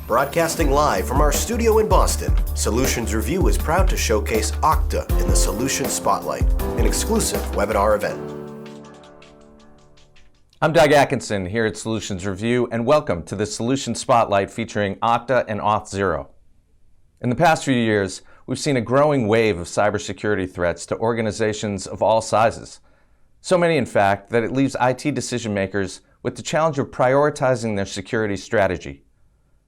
Broadcasting live from our studio in Boston, Solutions Review is proud to showcase Okta in the Solutions Spotlight, an exclusive webinar event. I'm Doug Atkinson here at Solutions Review, and welcome to the Solutions Spotlight featuring Okta and Auth0. In the past few years, we've seen a growing wave of cybersecurity threats to organizations of all sizes. So many, in fact, that it leaves IT decision makers with the challenge of prioritizing their security strategy.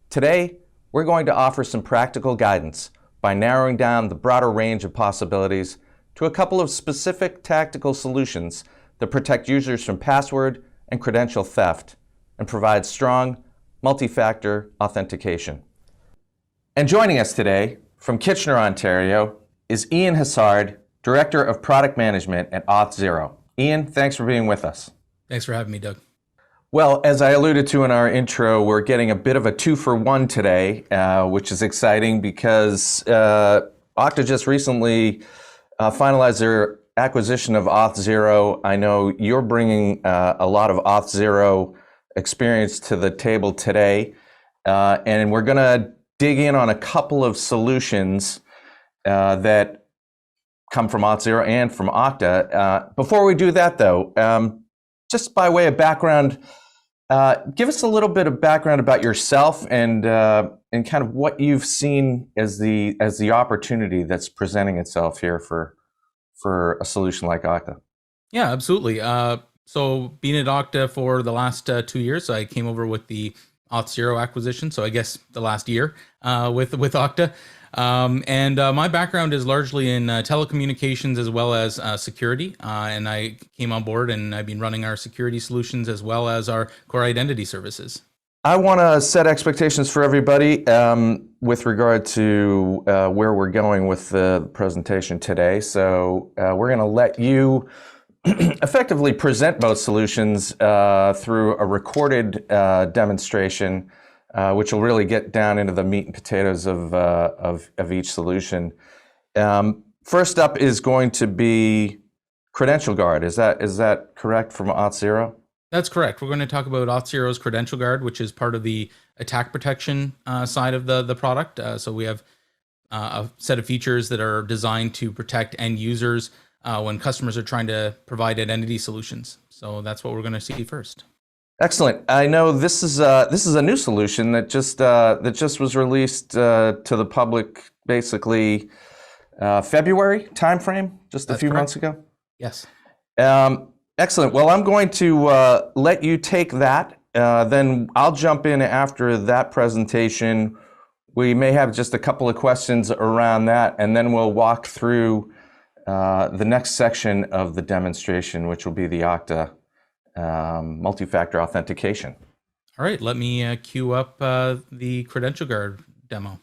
Today, we're going to offer some practical guidance by narrowing down the broader range of possibilities to a couple of specific tactical solutions that protect users from password and credential theft and provide strong multi-factor authentication. And joining us today from Kitchener, Ontario, is Ian Hassard, Director of Product Management at Auth0. Ian, thanks for being with us. Thanks for having me, Doug. Well, as I alluded to in our intro, we're getting a bit of a 2-for-1 today, which is exciting because Okta just recently finalized their acquisition of Auth0. I know you're bringing a lot of Auth0 experience to the table today, and we're going to dig in on a couple of solutions that come from Auth0 and from Okta. Before we do that, though, just by way of background, give us a little bit of background about yourself and kind of what you've seen as the opportunity that's presenting itself here for a solution like Okta. Yeah, absolutely. So being at Okta for the last 2 years, I came over with the Auth0 acquisition. So I guess the last year with Okta. And my background is largely in telecommunications as well as security. And I came on board and I've been running our security solutions as well as our core identity services. I want to set expectations for everybody with regard to where we're going with the presentation today. So we're going to let you effectively present both solutions through a recorded demonstration, which will really get down into the meat and potatoes of each solution. First up is going to be Credential Guard. Is that correct from Auth0? That's correct. We're going to talk about Auth0's Credential Guard, which is part of the attack protection side of the product. So we have a set of features that are designed to protect end users when customers are trying to provide identity solutions. So that's what we're going to see first. Excellent. I know this is a new solution that just was released to the public basically February timeframe, just a few months ago. Yes. Excellent. Well, I'm going to let you take that. Then I'll jump in after that presentation. We may have just a couple of questions around that, and then we'll walk through the next section of the demonstration, which will be the Okta multi-factor authentication. All right, let me queue up the Credential Guard demo.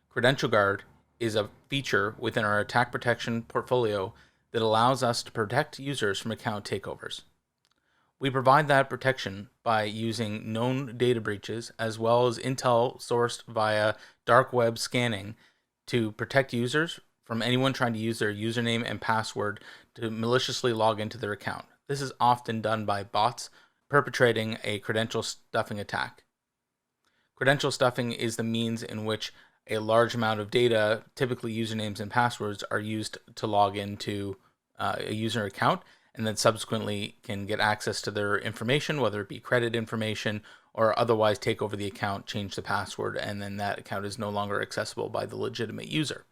Credential Guard is a feature within our attack protection portfolio that allows us to protect users from account takeovers. We provide that protection by using known data breaches as well as intel sourced via dark web scanning to protect users from anyone trying to use their username and password to maliciously log into their account. This is often done by bots perpetrating a credential stuffing attack. Credential stuffing is the means in which a large amount of data, typically usernames and passwords, are used to log into a user account and then subsequently can get access to their information, whether it be credit information or otherwise take over the account, change the password, and then that account is no longer accessible by the legitimate user.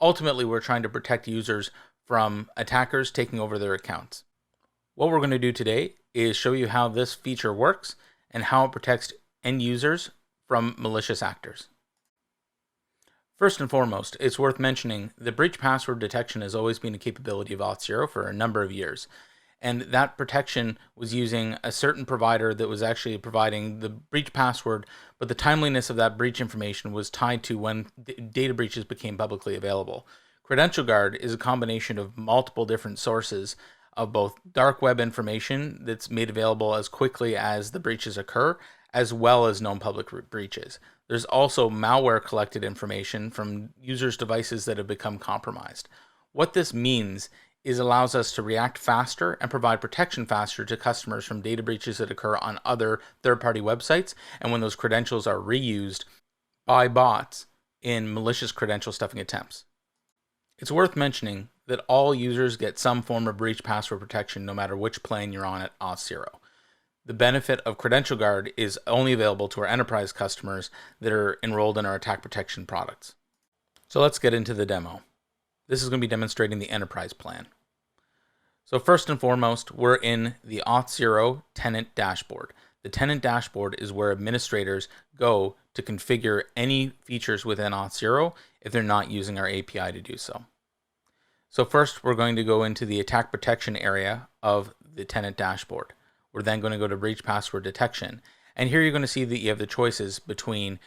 Ultimately, we're trying to protect users from attackers taking over their accounts. What we're going to do today is show you how this feature works and how it protects end users from malicious actors. First and foremost, it's worth mentioning that breach password detection has always been a capability of Auth0 for a number of years. And that protection was using a certain provider that was actually providing the breach password, but the timeliness of that breach information was tied to when data breaches became publicly available. Credential Guard is a combination of multiple different sources of both dark web information that's made available as quickly as the breaches occur, as well as known public breaches. There's also malware collected information from users' devices that have become compromised. What this means is allows us to react faster and provide protection faster to customers from data breaches that occur on other third-party websites, and when those credentials are reused by bots in malicious credential stuffing attempts. It's worth mentioning that all users get some form of breach password protection no matter which plane you're on at Auth0. The benefit of Credential Guard is only available to our enterprise customers that are enrolled in our attack protection products. So let's get into the demo. This is going to be demonstrating the enterprise plan. So first and foremost, we're in the Auth0 tenant dashboard. The tenant dashboard is where administrators go to configure any features within Auth0 if they're not using our API to do so. So first, we're going to go into the attack protection area of the tenant dashboard. We're then going to go to breach password detection. And here you're going to see that you have the choices between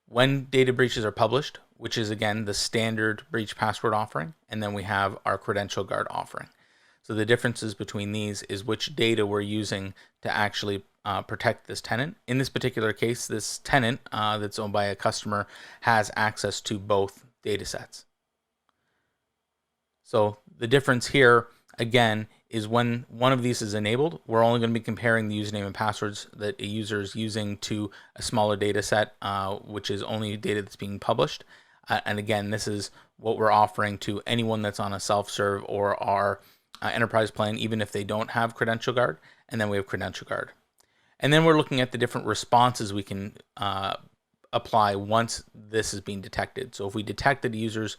when data breaches are published, which is again the standard breach password offering, and then we have our Credential Guard offering. So the differences between these is which data we're using to actually protect this tenant. In this particular case, this tenant that's owned by a customer has access to both data sets. So the difference here, again, is when one of these is enabled, we're only going to be comparing the username and passwords that a user is using to a smaller data set, which is only data that's being published. And again, this is what we're offering to anyone that's on a self-serve or our enterprise plan, even if they don't have Credential Guard. And then we have Credential Guard. And then we're looking at the different responses we can apply once this is being detected. So if we detect that a user's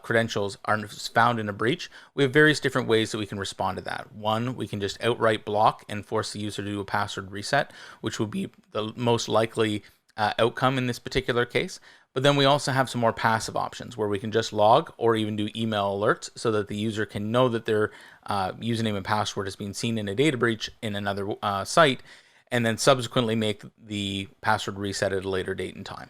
credentials are found in a breach, we have various different ways that we can respond to that. One, we can just outright block and force the user to do a password reset, which would be the most likely outcome in this particular case. But then we also have some more passive options where we can just log or even do email alerts so that the user can know that their username and password is being seen in a data breach in another site, and then subsequently make the password reset at a later date and time.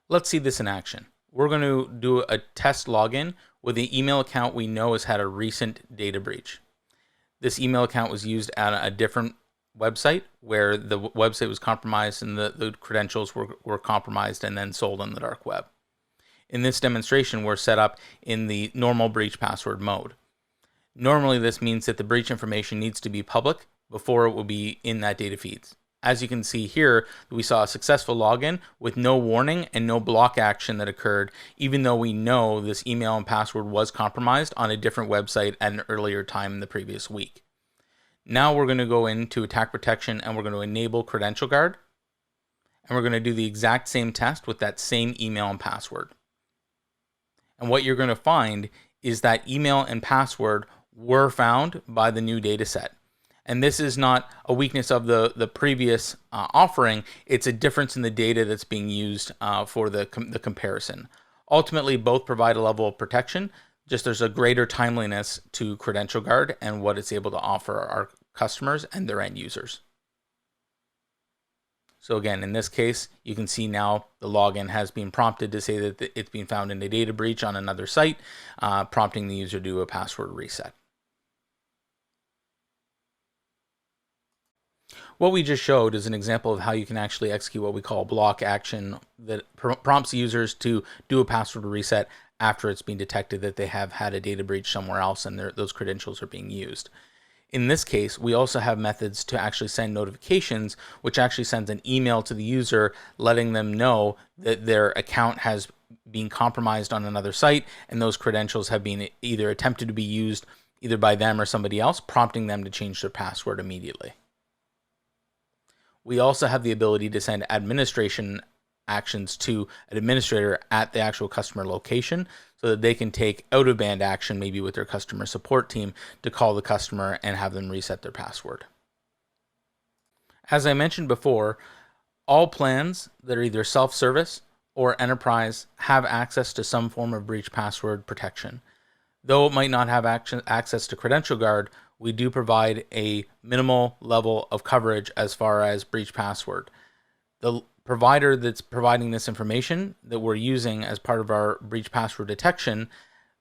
Let's see this in action. We're going to do a test login with the email account we know has had a recent data breach. This email account was used at a different website where the website was compromised and the credentials were compromised and then sold on the dark web. In this demonstration, we're set up in the normal breach password mode. Normally, this means that the breach information needs to be public before it will be in that data feeds. As you can see here, we saw a successful login with no warning and no block action that occurred, even though we know this email and password was compromised on a different website at an earlier time in the previous week. Now we're going to go into attack protection and we're going to enable Credential Guard. And we're going to do the exact same test with that same email and password. And what you're going to find is that email and password were found by the new data set. And this is not a weakness of the previous offering. It's a difference in the data that's being used for the comparison. Ultimately, both provide a level of protection. Just there's a greater timeliness to Credential Guard and what it's able to offer our customers and their end users. So again, in this case, you can see now the login has been prompted to say that it's been found in a data breach on another site, prompting the user to do a password reset. What we just showed is an example of how you can actually execute what we call block action that prompts users to do a password reset after it's been detected that they have had a data breach somewhere else and those credentials are being used. In this case, we also have methods to actually send notifications, which actually sends an email to the user letting them know that their account has been compromised on another site and those credentials have been either attempted to be used either by them or somebody else, prompting them to change their password immediately. We also have the ability to send administration actions to an administrator at the actual customer location so that they can take out-of-band action, maybe with their customer support team, to call the customer and have them reset their password. As I mentioned before, all plans that are either self-service or enterprise have access to some form of breach password protection. Though it might not have access to Credential Guard, we do provide a minimal level of coverage as far as breach password. The provider that's providing this information that we're using as part of our breach password detection,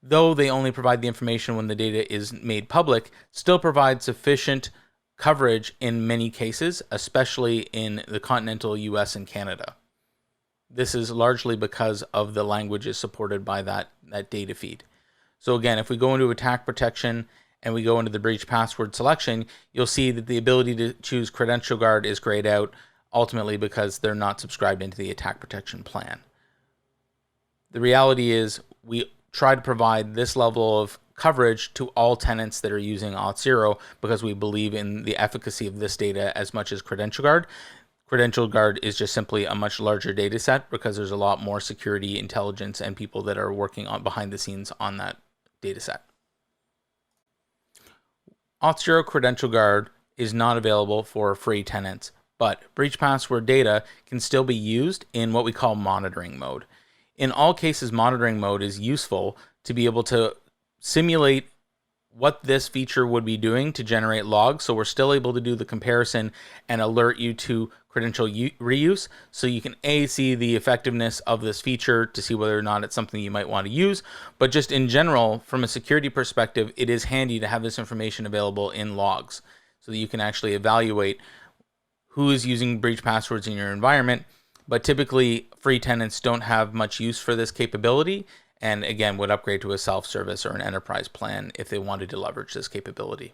though they only provide the information when the data is made public, still provides sufficient coverage in many cases, especially in the continental US and Canada. This is largely because of the languages supported by that data feed. So again, if we go into attack protection and we go into the breach password selection, you'll see that the ability to choose Credential Guard is grayed out. ultimately because they're not subscribed into the attack protection plan. The reality is we try to provide this level of coverage to all tenants that are using Auth0 because we believe in the efficacy of this data as much as Credential Guard. Credential Guard is just simply a much larger data set because there's a lot more security, intelligence, and people that are working on behind the scenes on that data set. Auth0 Credential Guard is not available for free tenants, but breach password data can still be used in what we call monitoring mode. In all cases, monitoring mode is useful to be able to simulate what this feature would be doing to generate logs. So we're still able to do the comparison and alert you to credential reuse. So you can see the effectiveness of this feature to see whether or not it's something you might want to use. But just in general, from a security perspective, it is handy to have this information available in logs so that you can actually evaluate who is using breach passwords in your environment. But typically, free tenants don't have much use for this capability, and again, would upgrade to a self-service or an enterprise plan if they wanted to leverage this capability.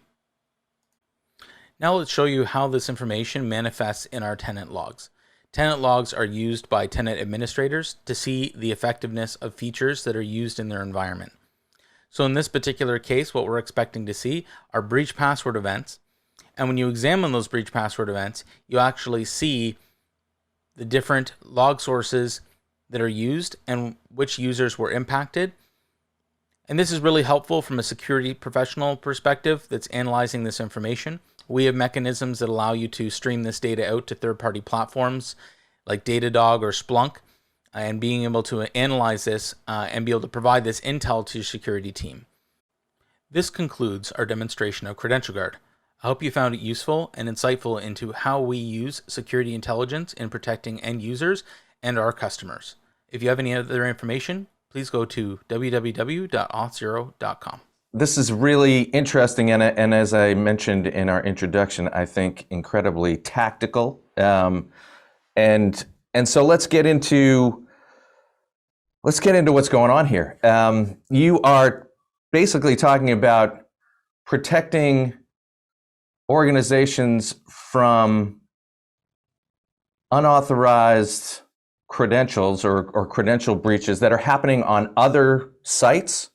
Now let's show you how this information manifests in our tenant logs. Tenant logs are used by tenant administrators to see the effectiveness of features that are used in their environment. So in this particular case, what we're expecting to see are breach password events. And when you examine those breach password events, you actually see the different log sources that are used and which users were impacted. And this is really helpful from a security professional perspective that's analyzing this information. We have mechanisms that allow you to stream this data out to third-party platforms like Datadog or Splunk, and being able to analyze this and be able to provide this intel to your security team. This concludes our demonstration of Credential Guard. I hope you found it useful and insightful into how we use security intelligence in protecting end users and our customers. If you have any other information, please go to www.auth0.com. This is really interesting, and as I mentioned in our introduction, I think incredibly tactical. And so let's get into what's going on here. You are basically talking about protecting organizations from unauthorized credentials or credential breaches that are happening on other sites?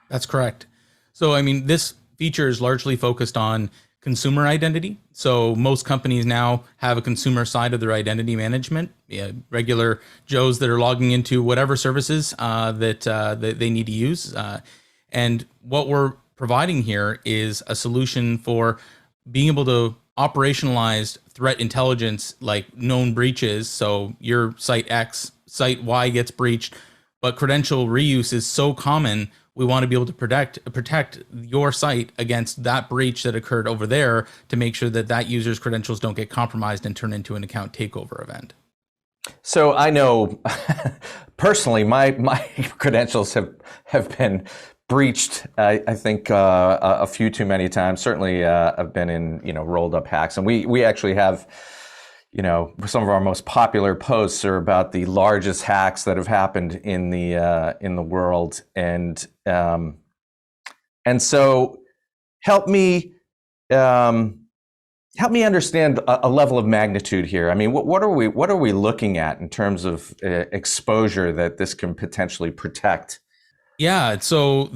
That's correct. So, I mean, this feature is largely focused on consumer identity. So most companies now have a consumer side of their identity management, regular Joes that are logging into whatever services that they need to use. And what we're providing here is a solution for being able to operationalize threat intelligence like known breaches. So your site X, site Y gets breached, but credential reuse is so common. We want to be able to protect your site against that breach that occurred over there to make sure that that user's credentials don't get compromised and turn into an account takeover event. So I know personally, my credentials have been breached, I think a few too many times. Certainly, I've been in rolled up hacks, and we actually have some of our most popular posts are about the largest hacks that have happened in the world, and so help me understand a level of magnitude here. I mean, what are we looking at in terms of exposure that this can potentially protect? Yeah, so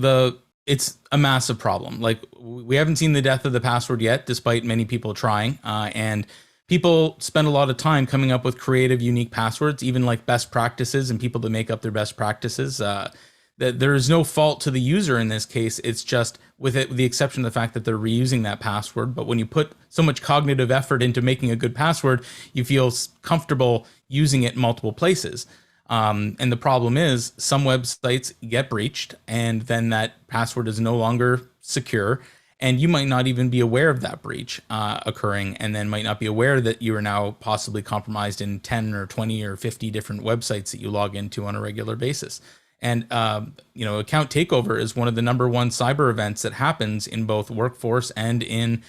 it's a massive problem. Like, we haven't seen the death of the password yet, despite many people trying. And people spend a lot of time coming up with creative, unique passwords, even like best practices and people that make up their best practices. That there is no fault to the user in this case. It's just with the exception of the fact that they're reusing that password. But when you put so much cognitive effort into making a good password, you feel comfortable using it in multiple places. And the problem is some websites get breached and then that password is no longer secure. And you might not even be aware of that breach occurring, and then might not be aware that you are now possibly compromised in 10 or 20 or 50 different websites that you log into on a regular basis. And, account takeover is one of the number one cyber events that happens in both workforce and in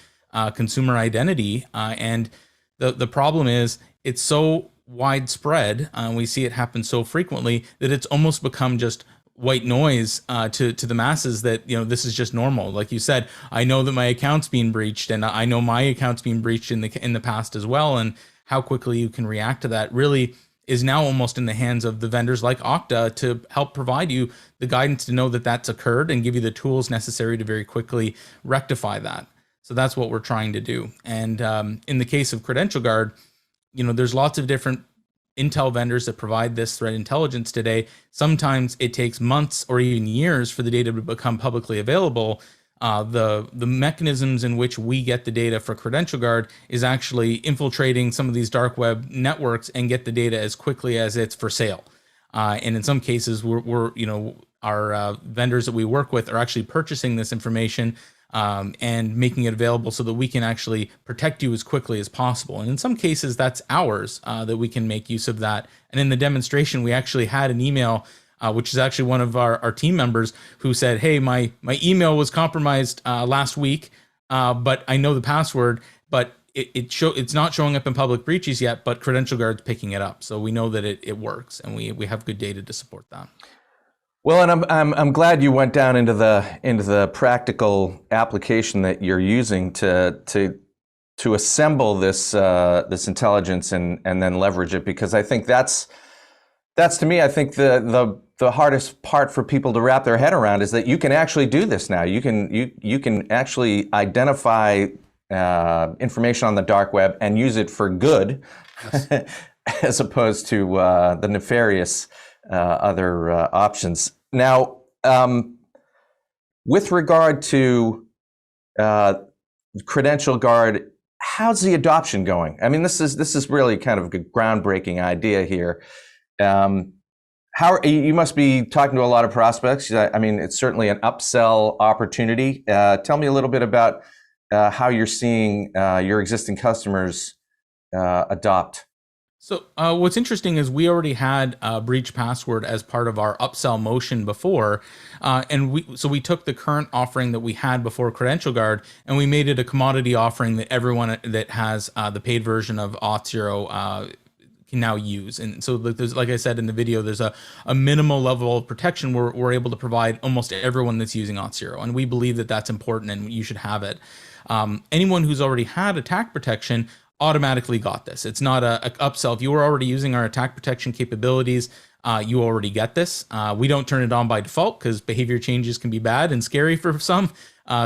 consumer identity. And the problem is it's so widespread, we see it happen so frequently that it's almost become just white noise to the masses that this is just normal. Like you said, I know that my account's being breached, and I know my account's being breached in the past as well. And how quickly you can react to that really is now almost in the hands of the vendors like Okta to help provide you the guidance to know that that's occurred and give you the tools necessary to very quickly rectify that. So that's what we're trying to do. And in the case of Credential Guard, there's lots of different intel vendors that provide this threat intelligence today. Sometimes it takes months or even years for the data to become publicly available. The mechanisms in which we get the data for Credential Guard is actually infiltrating some of these dark web networks and get the data as quickly as it's for sale. And in some cases, our vendors that we work with are actually purchasing this information and making it available so that we can actually protect you as quickly as possible. And in some cases, that's hours that we can make use of that. And in the demonstration, we actually had an email, which is actually one of our team members who said, hey, my email was compromised last week, but I know the password, but it's not showing up in public breaches yet, but Credential Guard's picking it up. So we know that it works, and we have good data to support that. Well, and I'm glad you went down into the practical application that you're using to assemble this intelligence and then leverage it, because I think that's to me, I think the hardest part for people to wrap their head around is that you can actually do this now. You can actually identify information on the dark web and use it for good, yes. As opposed to the nefarious other options. Now, with regard to Credential Guard, how's the adoption going? I mean, this is really kind of a groundbreaking idea here. You must be talking to a lot of prospects. I mean, it's certainly an upsell opportunity. Tell me a little bit about how you're seeing your existing customers adopt. So what's interesting is we already had breach password as part of our upsell motion before, and we took the current offering that we had before Credential Guard and we made it a commodity offering that everyone that has the paid version of Auth0 can now use. And so there's, like I said in the video, there's a minimal level of protection we're able to provide almost everyone that's using Auth0, and we believe that that's important and you should have it. Anyone who's already had attack protection automatically got this. It's not a upsell. If you were already using our attack protection capabilities, you already get this. We don't turn it on by default because behavior changes can be bad and scary for some.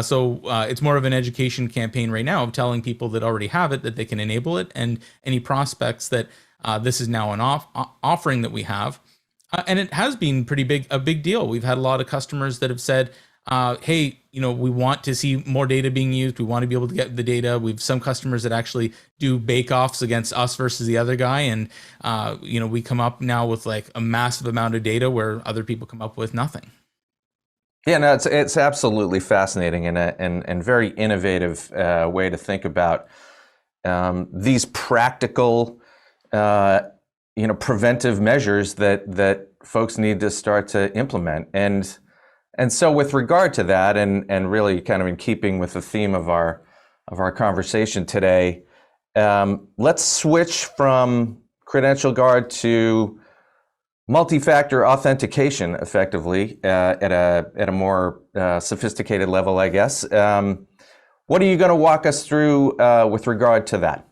So it's more of an education campaign right now of telling people that already have it that they can enable it, and any prospects that this is now an offering that we have. And it has been a big deal. We've had a lot of customers that have said, hey, we want to see more data being used. We want to be able to get the data. We've some customers that actually do bake-offs against us versus the other guy. And, we come up now with like a massive amount of data where other people come up with nothing. Yeah, no, it's absolutely fascinating and very innovative way to think about these practical, preventive measures that folks need to start to implement. And so with regard to that, and really kind of in keeping with the theme of our conversation today, let's switch from Credential Guard to multi-factor authentication, effectively at a more sophisticated level, I guess. What are you going to walk us through with regard to that?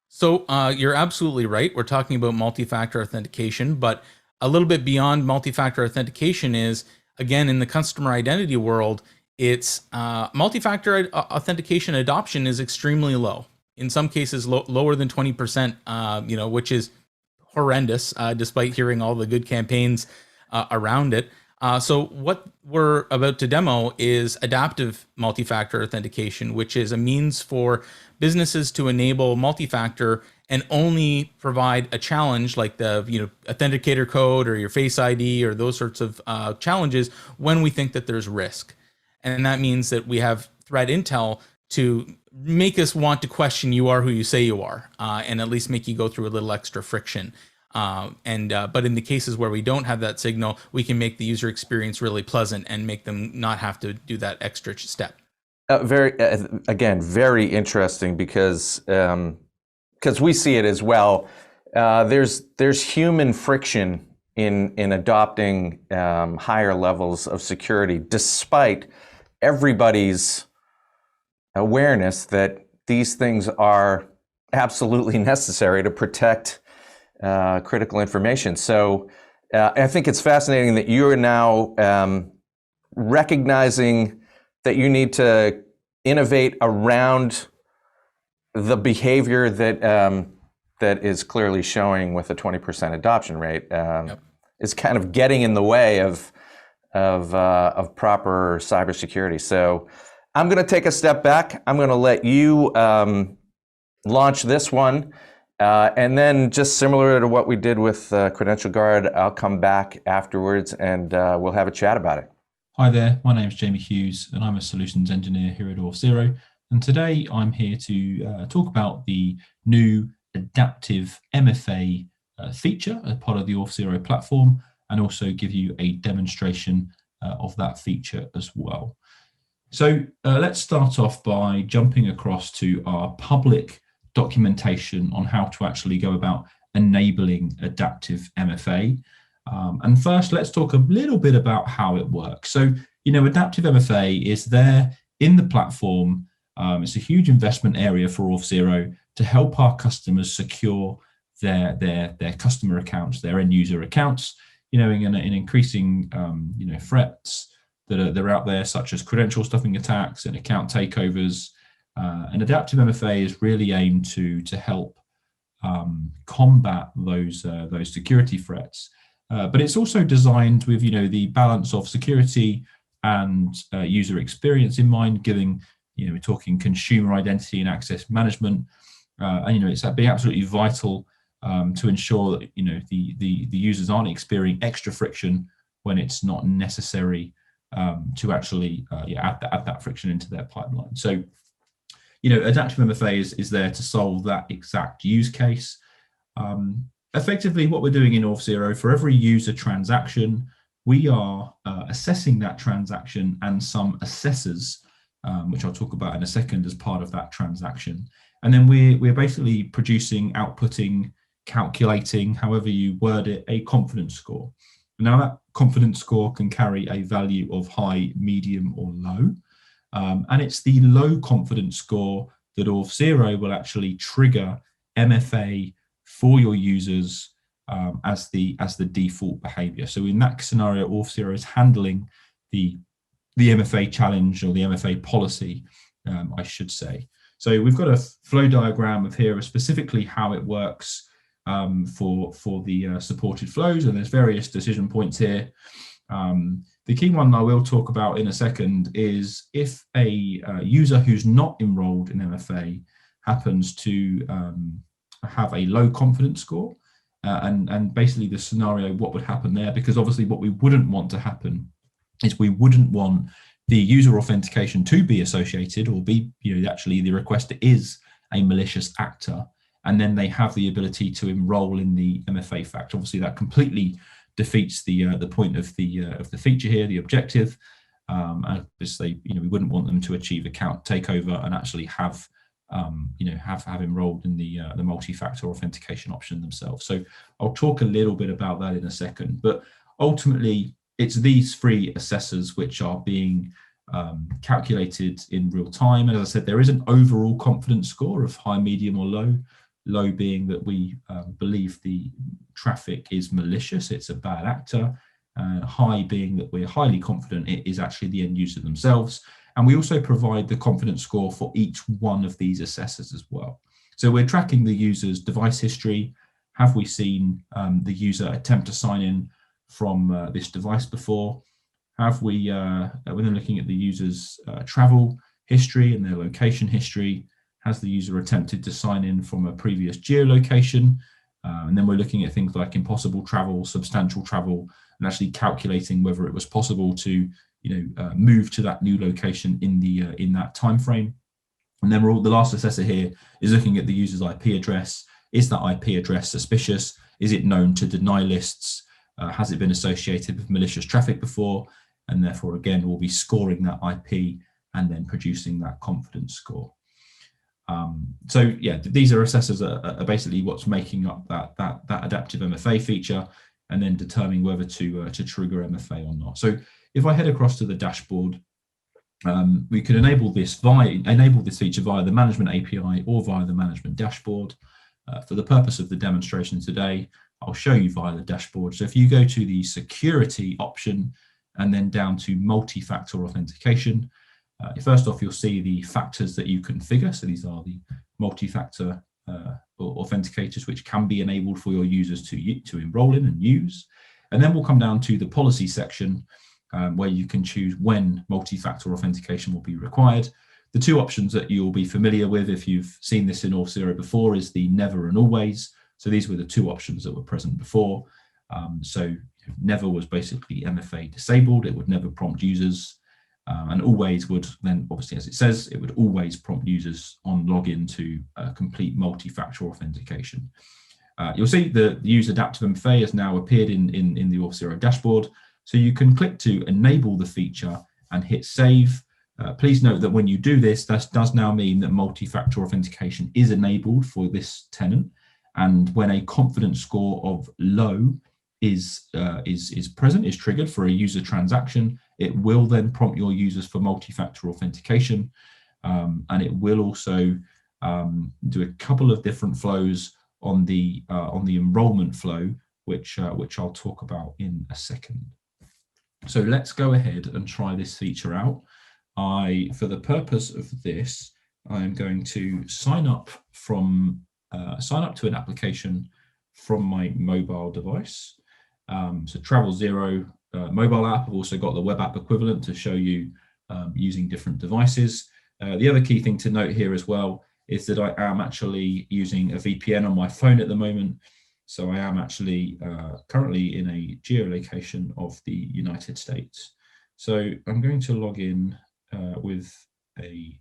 So you're absolutely right. We're talking about multi-factor authentication, but a little bit beyond multi-factor authentication is, again, in the customer identity world, it's multi-factor authentication adoption is extremely low. In some cases, lower than 20%, which is horrendous, despite hearing all the good campaigns around it. So what we're about to demo is adaptive multi-factor authentication, which is a means for businesses to enable multi-factor and only provide a challenge like the authenticator code or your Face ID or those sorts of challenges when we think that there's risk. And that means that we have threat intel to make us want to question you are who you say you are, and at least make you go through a little extra friction. But in the cases where we don't have that signal, we can make the user experience really pleasant and make them not have to do that extra step. Very interesting because we see it as well. There's human friction in adopting higher levels of security, despite everybody's awareness that these things are absolutely necessary to protect critical information. So I think it's fascinating that you are now recognizing that you need to innovate around the behavior that is clearly showing with a 20% adoption rate. Is kind of getting in the way of proper cybersecurity. So I'm going to take a step back. I'm going to let you launch this one. And then just similar to what we did with Credential Guard, I'll come back afterwards and we'll have a chat about it. Hi there, my name is Jamie Hughes and I'm a solutions engineer here at Auth0. And today I'm here to talk about the new adaptive MFA feature as part of the Auth0 platform, and also give you a demonstration of that feature as well. So let's start off by jumping across to our public documentation on how to actually go about enabling adaptive MFA. And first, let's talk a little bit about how it works. So, adaptive MFA is there in the platform. It's a huge investment area for Auth0 to help our customers secure their customer accounts, their end user accounts, in increasing threats that are out there, such as credential stuffing attacks and account takeovers. And adaptive MFA is really aimed to help combat those security threats. But it's also designed with the balance of security and user experience in mind, giving we're talking consumer identity and access management, and it's being absolutely vital to ensure that the users aren't experiencing extra friction when it's not necessary to actually add that friction into their pipeline. So adaptive MFA is there to solve that exact use case. Effectively, what we're doing in Auth0, for every user transaction, we are assessing that transaction and some assessors, which I'll talk about in a second, as part of that transaction. And then we're basically producing, outputting, calculating, however you word it, a confidence score. Now that confidence score can carry a value of high, medium, or low. And it's the low confidence score that Auth0 will actually trigger MFA for your users as the default behavior. So in that scenario, Auth0 is handling the MFA challenge, or the MFA policy, I should say. So we've got a flow diagram of here of specifically how it works for the supported flows, and there's various decision points here. The key one I will talk about in a second is if a user who's not enrolled in MFA happens to have a low confidence score, and basically the scenario, what would happen there, because obviously what we wouldn't want to happen is we wouldn't want the user authentication to be associated or be, actually the requester is a malicious actor, and then they have the ability to enroll in the MFA fact. Obviously that completely defeats the point of the feature here, the objective. Obviously, we wouldn't want them to achieve account takeover and actually have enrolled in the multi-factor authentication option themselves. So I'll talk a little bit about that in a second, but ultimately it's these three assessors which are being calculated in real time. And as I said, there is an overall confidence score of high, medium, or low. Low being that we believe the traffic is malicious, it's a bad actor. High being that we're highly confident it is actually the end user themselves. And we also provide the confidence score for each one of these assessors as well. So we're tracking the user's device history. Have we seen the user attempt to sign in from this device before? Have we, when they're looking at the user's travel history and their location history, has the user attempted to sign in from a previous geolocation? And then we're looking at things like impossible travel, substantial travel, and actually calculating whether it was possible to move to that new location in that time frame. And then the last assessor here is looking at the user's IP address. Is that IP address suspicious? Is it known to deny lists? Has it been associated with malicious traffic before? And therefore, again, we'll be scoring that IP and then producing that confidence score. So yeah, these are assessors are basically what's making up that adaptive MFA feature, and then determining whether to trigger MFA or not. So if I head across to the dashboard, We can enable this feature via the management API or via the management dashboard. For the purpose of the demonstration today, I'll show you via the dashboard. So if you go to the security option and then down to multi-factor authentication, first off, you'll see the factors that you configure. So these are the multi-factor authenticators, which can be enabled for your users to enroll in and use. And then we'll come down to the policy section, where you can choose when multi-factor authentication will be required. The two options that you'll be familiar with if you've seen this in Auth0 before is the never and always. So these were the two options that were present before. So never was basically MFA disabled. It would never prompt users. And always would then, obviously, as it says, it would always prompt users on login to complete multi-factor authentication. You'll see the use adaptive MFA has now appeared in the Auth0 dashboard. So you can click to enable the feature and hit save. Please note that when you do this, that does now mean that multi-factor authentication is enabled for this tenant. And when a confidence score of low is triggered for a user transaction, it will then prompt your users for multi-factor authentication. And it will also do a couple of different flows on the enrollment flow, which I'll talk about in a second. So let's go ahead and try this feature out. For the purpose of this, I am going to sign up to an application from my mobile device. So Travel0 mobile app. I've also got the web app equivalent to show you using different devices. The other key thing to note here as well is that I am actually using a VPN on my phone at the moment. So I am actually currently in a geolocation of the United States. So I'm going to log in with a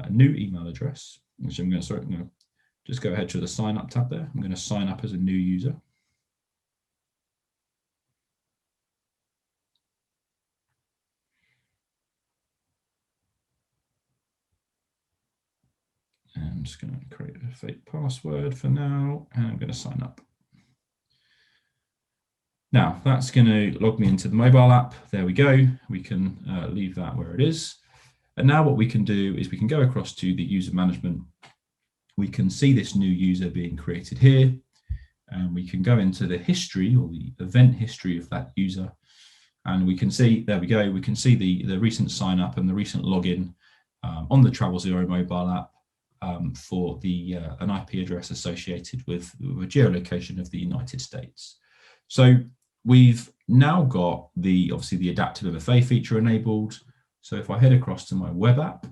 new email address, which I'm going to just go ahead to the sign up tab there. I'm going to sign up as a new user. I'm just going to create a fake password for now, and I'm going to sign up. Now that's going to log me into the mobile app. There we go. We can leave that where it is. And now what we can do is we can go across to the user management. We can see this new user being created here, and we can go into the history or the event history of that user. And we can see, there we go, we can see the recent sign up and the recent login on the Travel0 mobile app. For an IP address associated with a geolocation of the United States. So we've now got obviously the adaptive MFA feature enabled. So if I head across to my web app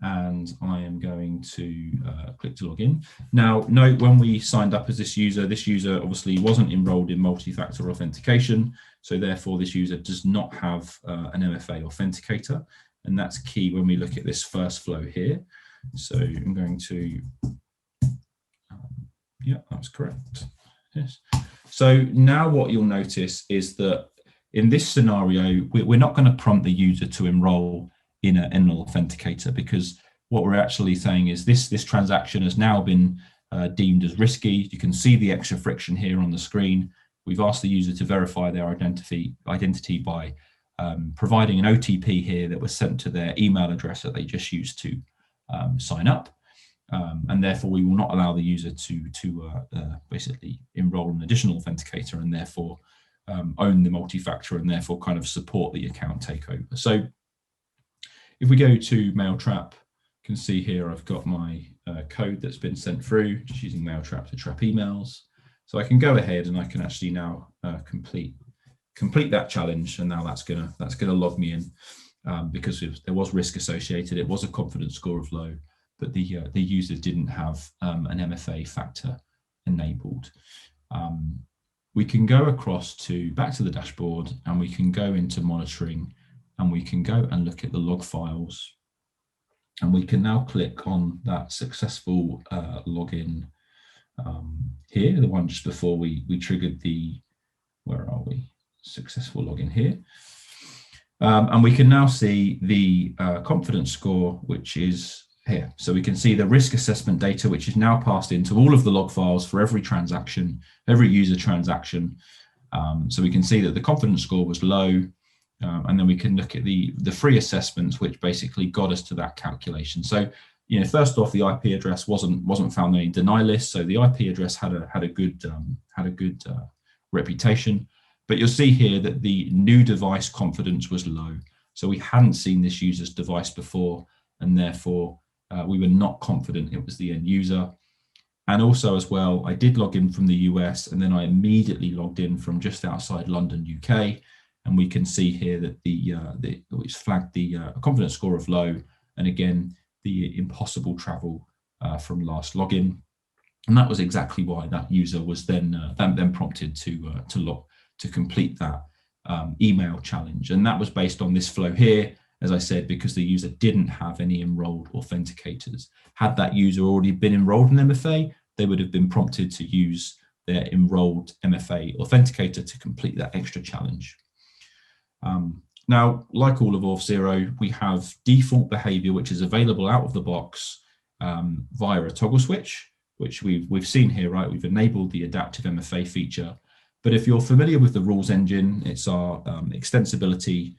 and I am going to click to log in. Now note, when we signed up as this user obviously wasn't enrolled in multi-factor authentication. So therefore this user does not have an MFA authenticator. And that's key when we look at this first flow here. So I'm going to, yeah, that's correct. Yes. So now what you'll notice is that in this scenario, we're not going to prompt the user to enroll in an authenticator, because what we're actually saying is this transaction has now been deemed as risky. You can see the extra friction here on the screen. We've asked the user to verify their identity by providing an OTP here that was sent to their email address that they just used to sign up, and therefore we will not allow the user to basically enroll an additional authenticator and therefore own the multi-factor and therefore kind of support the account takeover. So if we go to Mailtrap, you can see here I've got my code that's been sent through, just using Mailtrap to trap emails. So I can go ahead and I can actually now complete that challenge, and now that's gonna log me in. Because there was risk associated, it was a confidence score of low, but the user didn't have an MFA factor enabled. We can go across back to the dashboard, and we can go into monitoring, and we can go and look at the log files, and we can now click on that successful login here, the one just before we triggered the, where are we? Successful login here. And we can now see the confidence score, which is here. So we can see the risk assessment data, which is now passed into all of the log files for every transaction, every user transaction. So we can see that the confidence score was low. And then we can look at the free assessments, which basically got us to that calculation. So, first off, the IP address wasn't found on any deny list, so the IP address had a good reputation. But you'll see here that the new device confidence was low. So we hadn't seen this user's device before, and therefore we were not confident it was the end user. And also as well, I did log in from the US, and then I immediately logged in from just outside London, UK. And we can see here that it's flagged the confidence score of low, and again, the impossible travel from last login. And that was exactly why that user was then prompted to complete that email challenge. And that was based on this flow here, as I said, because the user didn't have any enrolled authenticators. Had that user already been enrolled in MFA, they would have been prompted to use their enrolled MFA authenticator to complete that extra challenge. Now, like all of Auth0, we have default behavior, which is available out of the box via a toggle switch, which we've seen here, right? We've enabled the adaptive MFA feature. But if you're familiar with the rules engine, it's our extensibility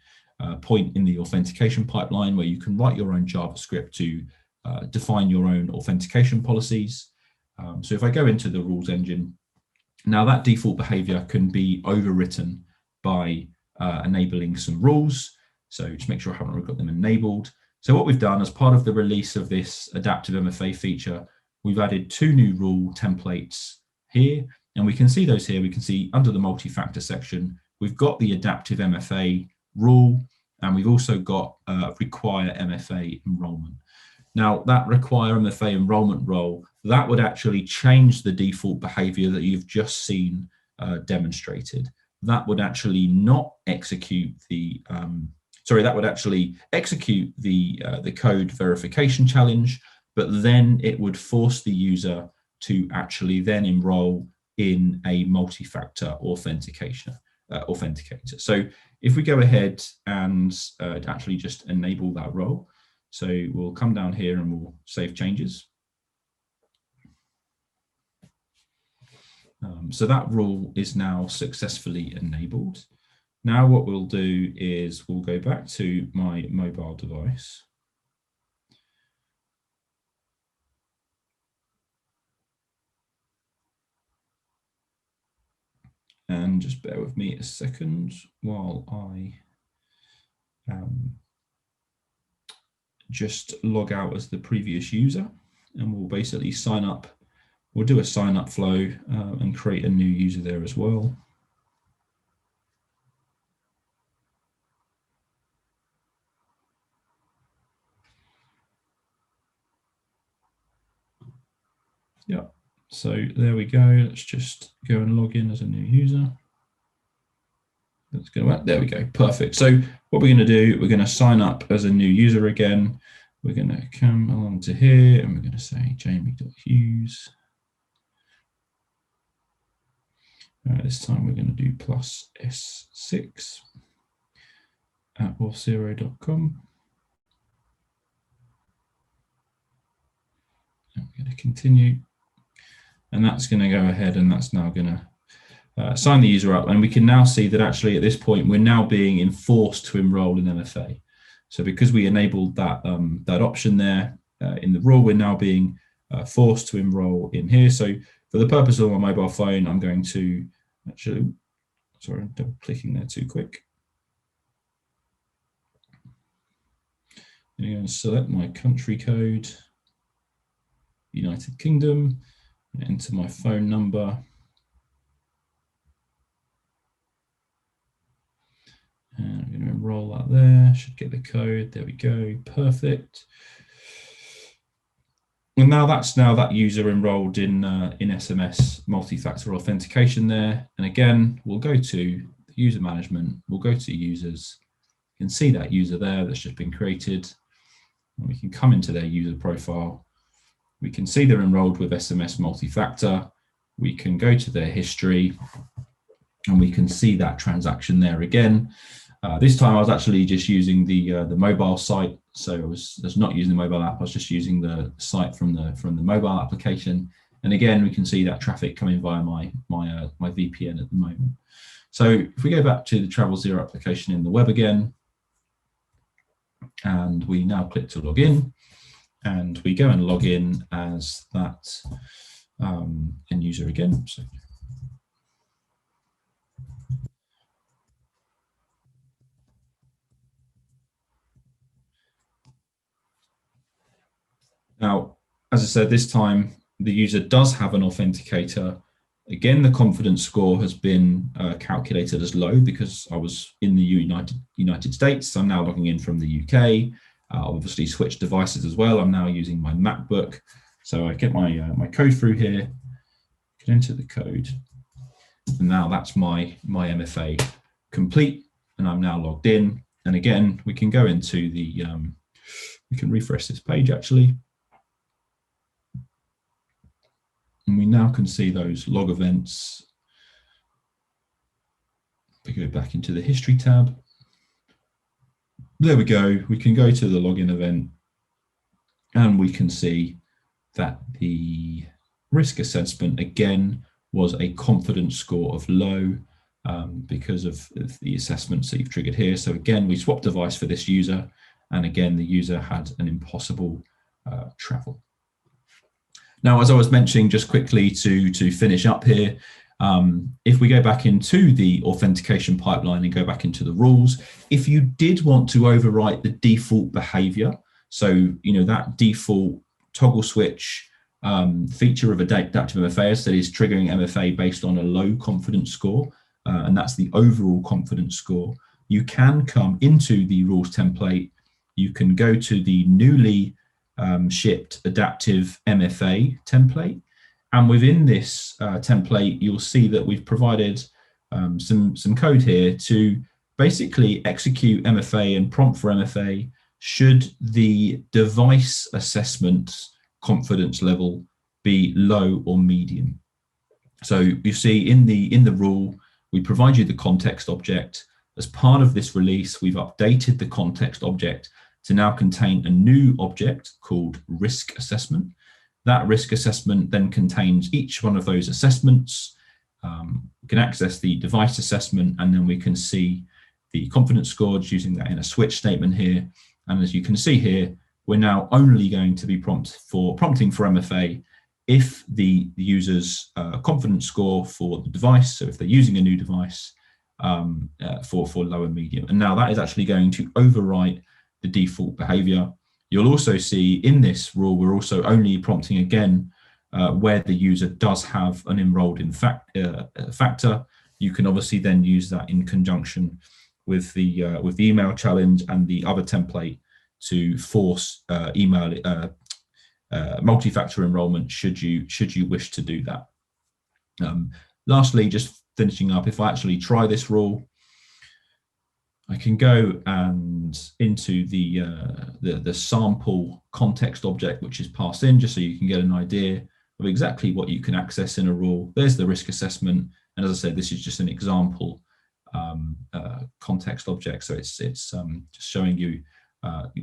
point in the authentication pipeline where you can write your own JavaScript to define your own authentication policies. So if I go into the rules engine, now that default behavior can be overwritten by enabling some rules. So just make sure I haven't already got them enabled. So what we've done as part of the release of this adaptive MFA feature, we've added 2 new rule templates here, and we can see those here. We can see under the multi-factor section, we've got the adaptive MFA rule, and we've also got require MFA enrollment. Now that require MFA enrollment role, that would actually change the default behavior that you've just seen demonstrated. That would actually not execute the, that would actually execute the code verification challenge, but then it would force the user to actually then enroll in a multi-factor authenticator. So if we go ahead and actually just enable that role, so we'll come down here and we'll save changes. So that rule is now successfully enabled. Now what we'll do is we'll go back to my mobile device. And just bear with me a second while I just log out as the previous user, and we'll basically sign up. We'll do a sign up flow and create a new user there as well. Yeah, so there we go. Let's just go and log in as a new user. That's going to work. There we go. Perfect. So what we're going to do, we're going to sign up as a new user again. We're going to come along to here and we're going to say jamie.hughes. This time we're going to do +S6 at auth0.com. And we're going to continue. And that's going to go ahead and that's now going to sign the user up. And we can now see that actually at this point, we're now being enforced to enroll in MFA. So because we enabled that, that option there in the rule, we're now being forced to enroll in here. So for the purpose of my mobile phone, I'm going to actually, sorry, I'm double clicking there too quick. I'm going to select my country code, United Kingdom, enter my phone number. And I'm going to enroll that there, should get the code, there we go, perfect. And now that's that user enrolled in SMS multi-factor authentication there. And again, we'll go to user management, we'll go to users. You can see that user there that's just been created. And we can come into their user profile. We can see they're enrolled with SMS multi-factor. We can go to their history and we can see that transaction there again. This time I was actually just using the mobile site. So I was not using the mobile app. I was just using the site from the mobile application. And again, we can see that traffic coming via my VPN at the moment. So if we go back to the Travel Zero application in the web again, and we now click to log in, and we go and log in as that end user again. So now, as I said, this time the user does have an authenticator. Again, the confidence score has been calculated as low because I was in the United States. I'm now logging in from the UK. Obviously switched devices as well. I'm now using my MacBook. So I get my code through here, can enter the code. And now that's my MFA complete, and I'm now logged in. And again, we can go into the, we can refresh this page actually. And we now can see those log events. We go back into the history tab. There we go. We can go to the login event and we can see that the risk assessment again was a confidence score of low because of the assessments that you've triggered here. So again, we swapped device for this user, and again, the user had an impossible travel. Now, as I was mentioning just quickly to finish up here, if we go back into the authentication pipeline and go back into the rules, if you did want to overwrite the default behavior, so that default toggle switch feature of adaptive MFA that is triggering MFA based on a low confidence score, and that's the overall confidence score, you can come into the rules template. You can go to the newly shipped adaptive MFA template. And within this template, you'll see that we've provided some code here to basically execute MFA and prompt for MFA should the device assessment confidence level be low or medium. So you see in the rule, we provide you the context object. As part of this release, we've updated the context object to now contain a new object called risk assessment. That risk assessment then contains each one of those assessments. We can access the device assessment, and then we can see the confidence scores using that in a switch statement here. And as you can see here, we're now only going to be prompting for MFA if the user's confidence score for the device, so if they're using a new device, for low and medium. And now that is actually going to overwrite the default behavior. You'll also see in this rule, we're also only prompting again where the user does have an enrolled in factor. You can obviously then use that in conjunction with the email challenge and the other template to force email multi-factor enrollment should you wish to do that. Lastly, just finishing up, if I actually try this rule, I can go and into the sample context object, which is passed in, just so you can get an idea of exactly what you can access in a rule. There's the risk assessment, and as I said, this is just an example context object, so it's just showing you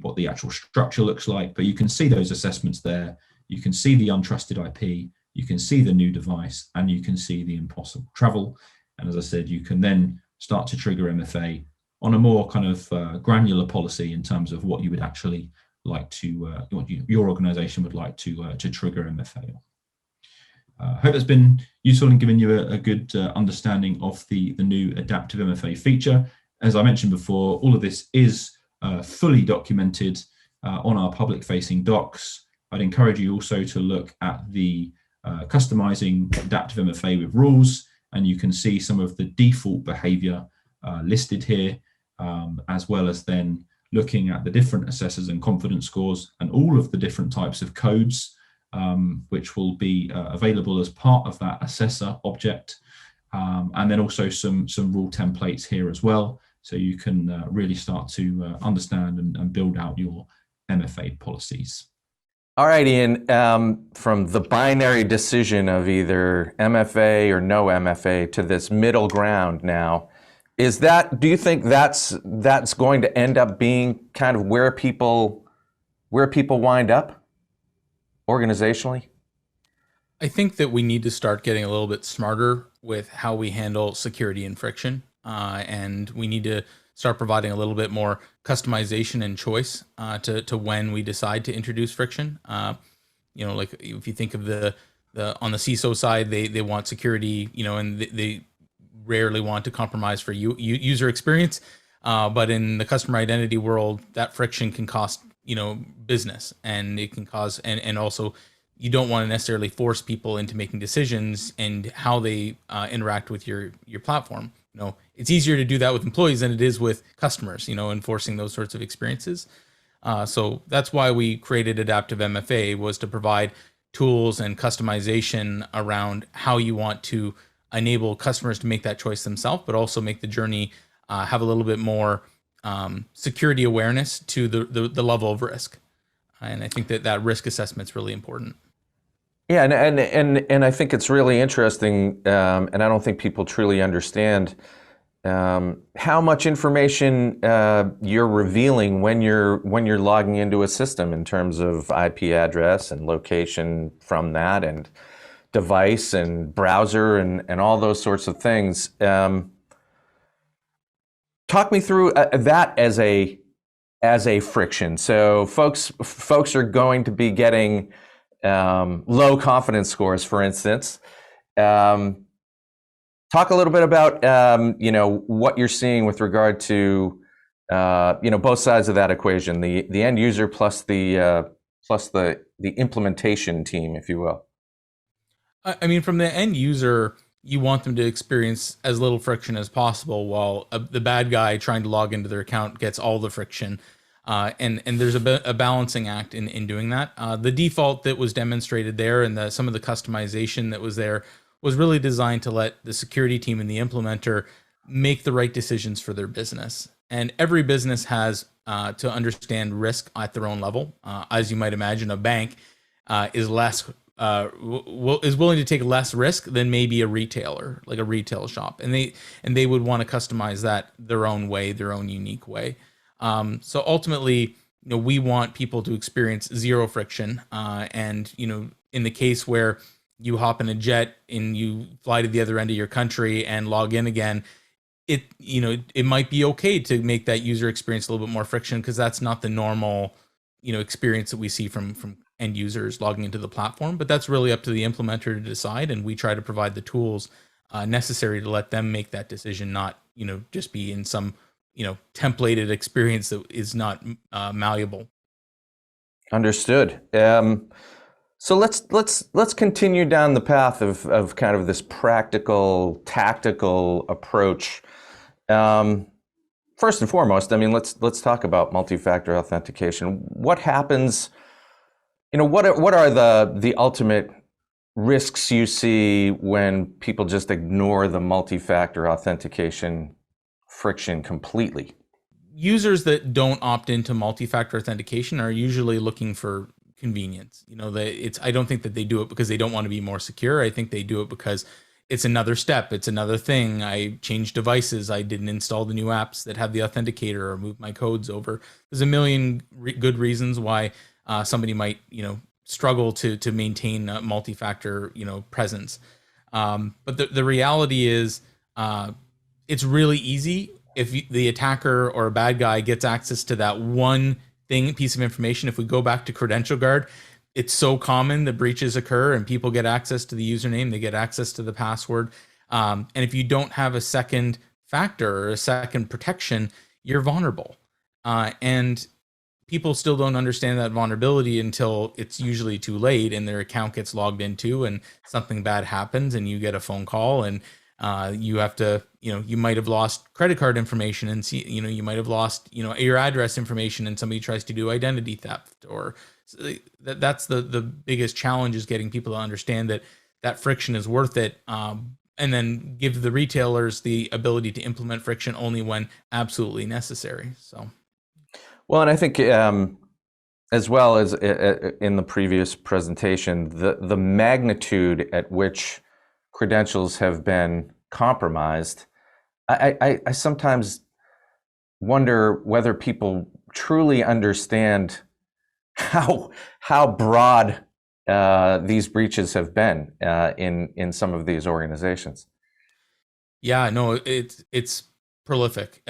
what the actual structure looks like. But you can see those assessments there. You can see the untrusted IP. You can see the new device, and you can see the impossible travel. And as I said, you can then start to trigger MFA on a more kind of granular policy in terms of what you would actually like to, what your organization would like to trigger MFA. I hope that's been useful in giving you a good understanding of the new adaptive MFA feature. As I mentioned before, all of this is fully documented on our public-facing docs. I'd encourage you also to look at the customizing adaptive MFA with rules, and you can see some of the default behavior listed here, as well as then looking at the different assessors and confidence scores and all of the different types of codes, which will be available as part of that assessor object. And then also some rule templates here as well. So you can really start to understand and build out your MFA policies. All right, Ian, from the binary decision of either MFA or no MFA to this middle ground now, do you think that's going to end up being kind of where people wind up organizationally? I think that we need to start getting a little bit smarter with how we handle security and friction, and we need to start providing a little bit more customization and choice to when we decide to introduce friction. Like if you think of the on the CISO side, they want security, and they rarely want to compromise for user experience. But in the customer identity world, that friction can cost business, and it can cause and also you don't want to necessarily force people into making decisions and how they interact with your platform. It's easier to do that with employees than it is with customers, enforcing those sorts of experiences. So that's why we created Adaptive MFA, was to provide tools and customization around how you want to enable customers to make that choice themselves, but also make the journey have a little bit more security awareness to the level of risk. And I think that risk assessment is really important. Yeah, and I think it's really interesting, and I don't think people truly understand how much information you're revealing when you're logging into a system in terms of IP address and location from that, and device and browser and all those sorts of things. Talk me through that as a friction. So folks are going to be getting low confidence scores, for instance. Talk a little bit about what you're seeing with regard to both sides of that equation, the end user plus the implementation team, if you will. I mean, from the end user, you want them to experience as little friction as possible, while the bad guy trying to log into their account gets all the friction. And there's a balancing act in doing that. The default that was demonstrated there and some of the customization that was there was really designed to let the security team and the implementer make the right decisions for their business. And every business has to understand risk at their own level. As you might imagine, a bank is willing to take less risk than maybe a retailer, like a retail shop, and they would want to customize that their own way, their own unique way. So ultimately, we want people to experience zero friction. And in the case where you hop in a jet and you fly to the other end of your country and log in again, it might be okay to make that user experience a little bit more friction, because that's not the normal experience that we see from end users logging into the platform. But that's really up to the implementer to decide, and we try to provide the tools necessary to let them make that decision, not just be in some templated experience that is not malleable. Understood. So let's continue down the path of kind of this practical, tactical approach. First and foremost, I mean, let's talk about multi-factor authentication. What happens? What are the ultimate risks you see when people just ignore the multi-factor authentication friction completely? Users that don't opt into multi-factor authentication are usually looking for convenience. I don't think that they do it because they don't want to be more secure. I think they do it because it's another step. It's another thing. I changed devices. I didn't install the new apps that have the authenticator or move my codes over. There's a million good reasons why somebody might, struggle to maintain a multi-factor, presence. But the reality is, it's really easy if the attacker or a bad guy gets access to that one piece of information. If we go back to Credential Guard, it's so common that breaches occur and people get access to the username, they get access to the password. And if you don't have a second factor or a second protection, you're vulnerable. And people still don't understand that vulnerability until it's usually too late and their account gets logged into and something bad happens and you get a phone call and you have to, you might have lost credit card information and you might have lost, your address information and somebody tries to do identity theft. Or that's the biggest challenge, is getting people to understand that friction is worth it. And then give the retailers the ability to implement friction only when absolutely necessary. So. Well, and I think as well as in the previous presentation, the magnitude at which credentials have been compromised, I sometimes wonder whether people truly understand how broad these breaches have been in some of these organizations. Yeah, no, it's prolific.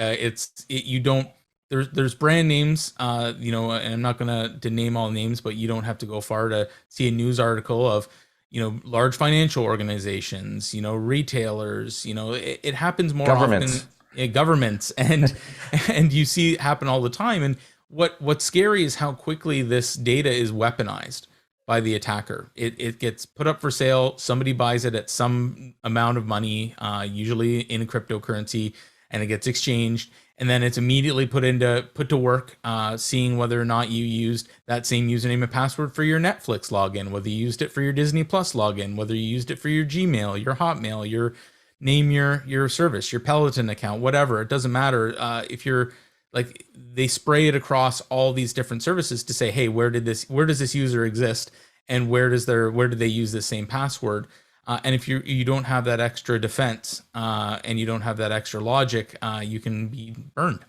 You don't there's brand names, and I'm not gonna to name all names, but you don't have to go far to see a news article of, large financial organizations, retailers. It happens more Governments. often. Governments and you see it happen all the time. And what's scary is how quickly this data is weaponized by the attacker. It gets put up for sale. Somebody buys it at some amount of money, usually in cryptocurrency, and it gets exchanged. And then it's immediately put to work, seeing whether or not you used that same username and password for your Netflix login, whether you used it for your Disney Plus login, whether you used it for your Gmail, your Hotmail, your name, your service, your Peloton account, whatever. It doesn't matter. If you're like, they spray it across all these different services to say, hey, where does this user exist, and where did they use the same password? And if you don't have that extra defense, and you don't have that extra logic, you can be burned.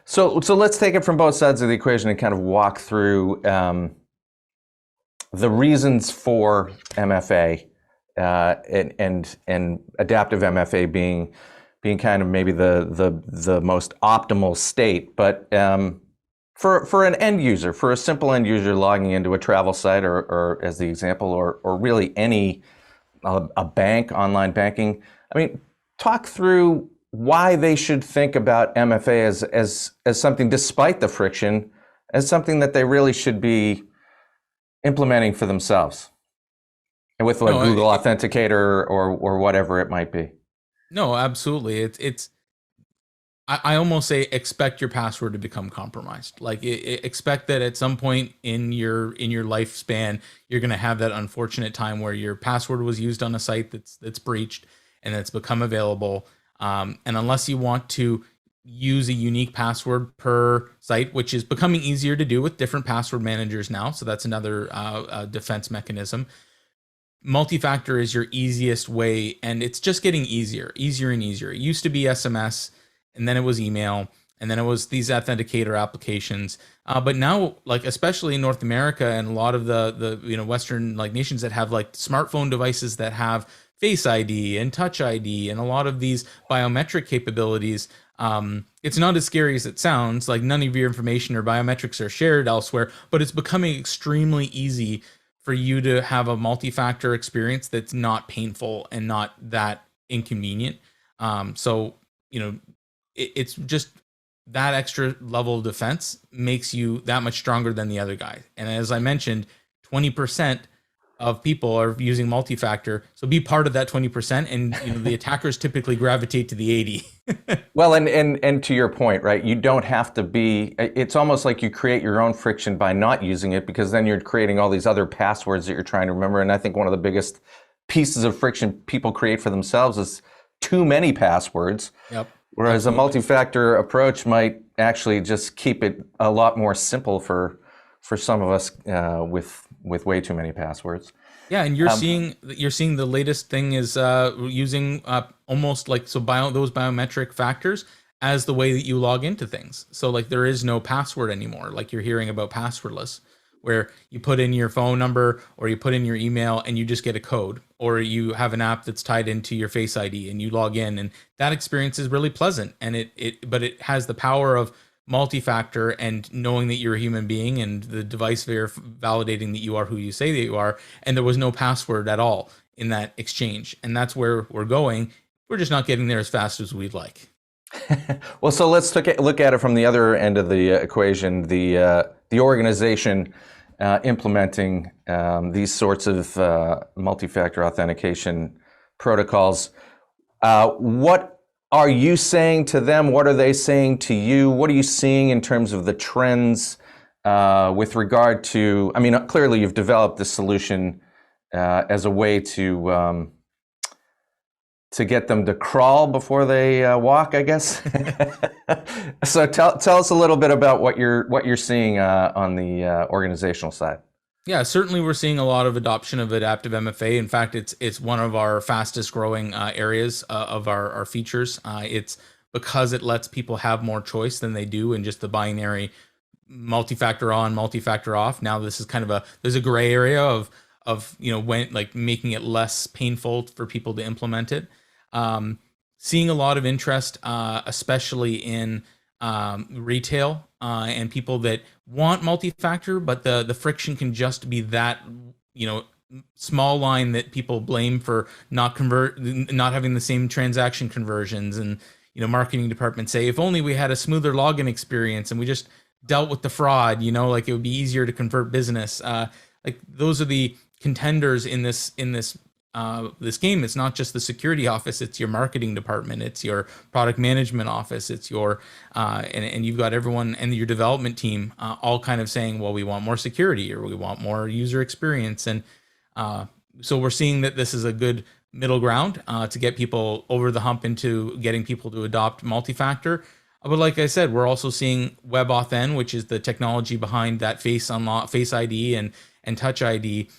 So let's take it from both sides of the equation and kind of walk through the reasons for MFA, and adaptive MFA being kind of maybe the most optimal state. But for an end user, for a simple end user logging into a travel site or as the example, or really any a bank, online banking, I mean, talk through why they should think about MFA as something, despite the friction, as something that they really should be implementing for themselves, and with Google Authenticator or whatever it might be. No, absolutely. I almost say expect your password to become compromised. Like, expect that at some point in your lifespan, you're going to have that unfortunate time where your password was used on a site that's breached and that's become available. And unless you want to use a unique password per site, which is becoming easier to do with different password managers now, so that's another defense mechanism. Multi-factor is your easiest way, and it's just getting easier and easier. It used to be SMS, and then it was email, and then it was these authenticator applications. But now, like, especially in North America and a lot of the Western nations that have smartphone devices that have Face ID and Touch ID and a lot of these biometric capabilities, it's not as scary as it sounds. Like, none of your information or biometrics are shared elsewhere, but it's becoming extremely easy for you to have a multi-factor experience that's not painful and not that inconvenient. So, it's just that extra level of defense makes you that much stronger than the other guy. And as I mentioned, 20% of people are using multi-factor. So be part of that 20%. And the attackers typically gravitate to the 80. Well, and to your point, right? You don't have to be, it's almost like you create your own friction by not using it, because then you're creating all these other passwords that you're trying to remember. And I think one of the biggest pieces of friction people create for themselves is too many passwords. Yep. Whereas a multi-factor approach might actually just keep it a lot more simple for some of us with way too many passwords. Yeah, and you're seeing the latest thing is using almost those biometric factors as the way that you log into things. So there is no password anymore. Like, you're hearing about passwordless, where you put in your phone number or you put in your email and you just get a code, or you have an app that's tied into your Face ID and you log in, and that experience is really pleasant. And but it has the power of multi-factor and knowing that you're a human being, and the device validating that you are who you say that you are, and there was no password at all in that exchange. And that's where we're going. We're just not getting there as fast as we'd like. Well, so let's look at it from the other end of the equation, the organization implementing these sorts of multi-factor authentication protocols. What are you saying to them? What are they saying to you? What are you seeing in terms of the trends with regard to, I mean, clearly you've developed this solution as a way to get them to crawl before they walk, I guess. So tell us a little bit about what you're seeing on the organizational side. Yeah, certainly we're seeing a lot of adoption of adaptive MFA. In fact, it's one of our fastest growing areas of our features. It's because it lets people have more choice than they do in just the binary multi-factor on, multi-factor off. Now this is kind of there's a gray area of when, like, making it less painful for people to implement it. Seeing a lot of interest, especially in retail, and people that want multi-factor, but the friction can just be that, small line that people blame for not having the same transaction conversions. And marketing departments say, if only we had a smoother login experience and we just dealt with the fraud, like it would be easier to convert business. Like, those are the contenders in this this game. It's not just the security office, it's your marketing department, it's your product management office, it's your and you've got everyone and your development team all kind of saying, well, we want more security, or we want more user experience. And so we're seeing that this is a good middle ground to get people over the hump into getting people to adopt multi-factor. But like I said, we're also seeing WebAuthn, which is the technology behind that Face ID and Touch ID.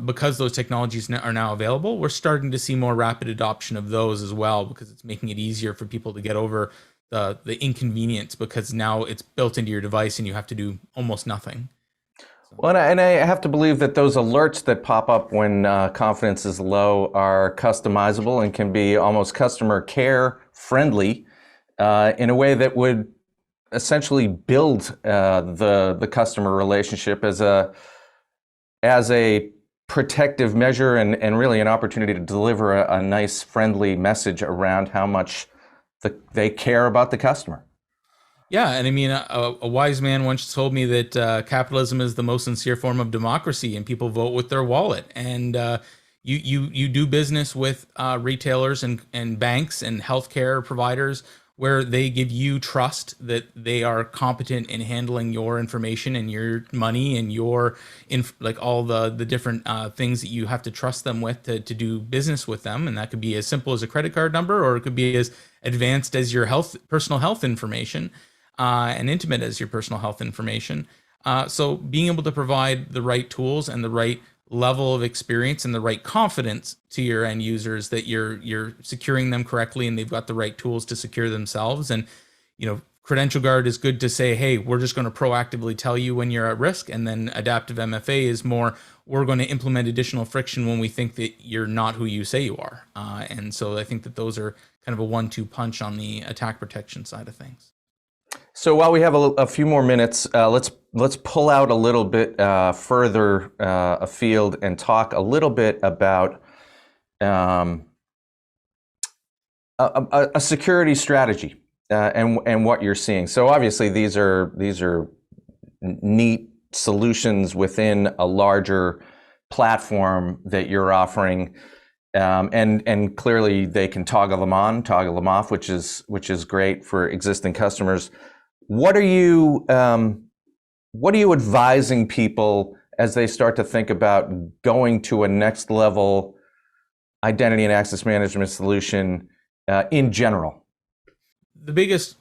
Because those technologies are now available, we're starting to see more rapid adoption of those as well, because it's making it easier for people to get over the inconvenience, because now it's built into your device and you have to do almost nothing. Well, and I have to believe that those alerts that pop up when confidence is low are customizable and can be almost customer care friendly in a way that would essentially build the customer relationship as a protective measure, and really an opportunity to deliver a nice, friendly message around how much they care about the customer. Yeah, and I mean, a wise man once told me that capitalism is the most sincere form of democracy, and people vote with their wallet. And you do business with retailers and banks and healthcare providers, where they give you trust that they are competent in handling your information and your money and your like all the different things that you have to trust them with to do business with them. And that could be as simple as a credit card number, or it could be as advanced as your personal health information, and intimate as your personal health information. So being able to provide the right tools and the right level of experience and the right confidence to your end users that you're securing them correctly and they've got the right tools to secure themselves. And Credential Guard is good to say, hey, we're just going to proactively tell you when you're at risk. And then adaptive MFA is more, we're going to implement additional friction when we think that you're not who you say you are. And so I think that those are kind of a 1-2 punch on the attack protection side of things. So while we have a few more minutes, let's pull out a little bit further afield and talk a little bit about a security strategy and what you're seeing. So obviously these are neat solutions within a larger platform that you're offering. And clearly they can toggle them on, toggle them off, which is great for existing customers. What are you advising people as they start to think about going to a next level identity and access management solution in general? The biggest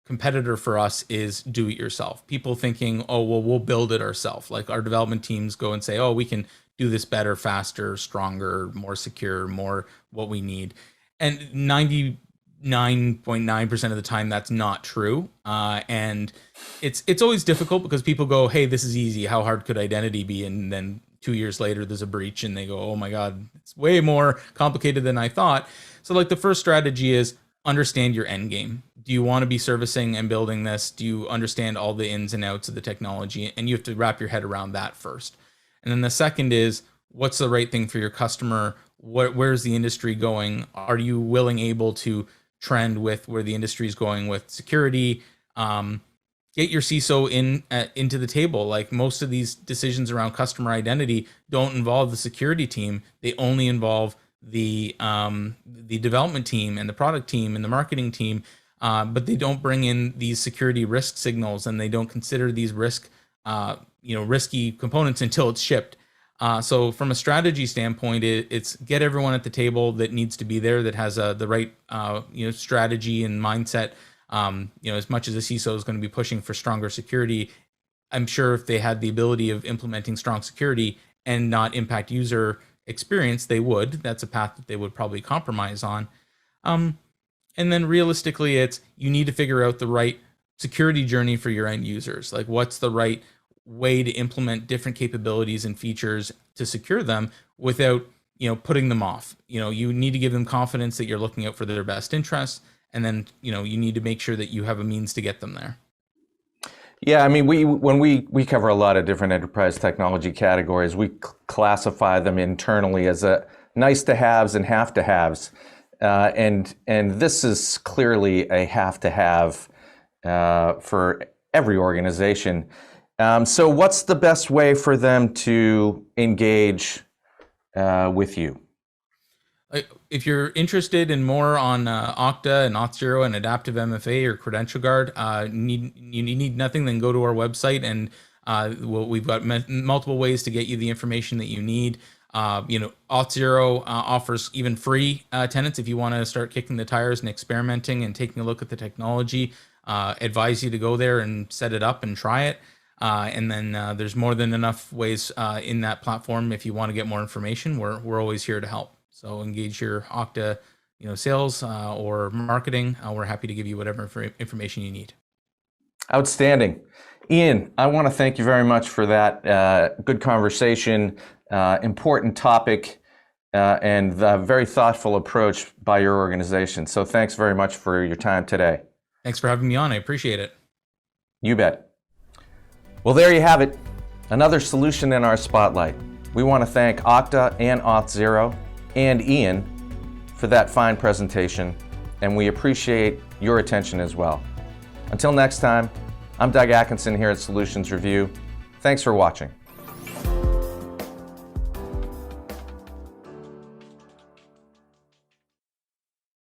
competitor for us is do it yourself. People thinking, oh, well, we'll build it ourselves. Like, our development teams go and say, oh, we can do this better, faster, stronger, more secure, more what we need. And 99.9% of the time, that's not true. And it's always difficult because people go, hey, this is easy. How hard could identity be? And then 2 years later, there's a breach and they go, oh my God, it's way more complicated than I thought. So the first strategy is understand your end game. Do you want to be servicing and building this? Do you understand all the ins and outs of the technology? And you have to wrap your head around that first. And then the second is, what's the right thing for your customer? Where's the industry going? Are you able to trend with where the industry is going with security? Get your CISO into the table. Like, most of these decisions around customer identity don't involve the security team. They only involve the development team and the product team and the marketing team. But they don't bring in these security risk signals, and they don't consider these risky components until it's shipped. So from a strategy standpoint, it's get everyone at the table that needs to be there, that has the right strategy and mindset. As much as the CISO is going to be pushing for stronger security, I'm sure if they had the ability of implementing strong security and not impact user experience, they would. That's a path that they would probably compromise on. And then realistically, you need to figure out the right security journey for your end users. Like, what's the right way to implement different capabilities and features to secure them without, putting them off. You need to give them confidence that you're looking out for their best interests, and then, you need to make sure that you have a means to get them there. Yeah, I mean, when we cover a lot of different enterprise technology categories, we classify them internally as a nice to haves and have to haves, and this is clearly a have to have for every organization. So, what's the best way for them to engage with you? If you're interested in more on Okta and Auth0 and Adaptive MFA or Credential Guard, you need nothing than go to our website, and we've got multiple ways to get you the information that you need. Auth0 offers even free tenants if you want to start kicking the tires and experimenting and taking a look at the technology. Advise you to go there and set it up and try it. And then there's more than enough ways in that platform. If you want to get more information, we're always here to help. So engage your Okta, sales or marketing. We're happy to give you whatever information you need. Outstanding. Ian, I want to thank you very much for that good conversation, important topic, and the very thoughtful approach by your organization. So thanks very much for your time today. Thanks for having me on. I appreciate it. You bet. Well, there you have it. Another solution in our spotlight. We want to thank Okta and Auth0 and Ian for that fine presentation, and we appreciate your attention as well. Until next time, I'm Doug Atkinson here at Solutions Review. Thanks for watching.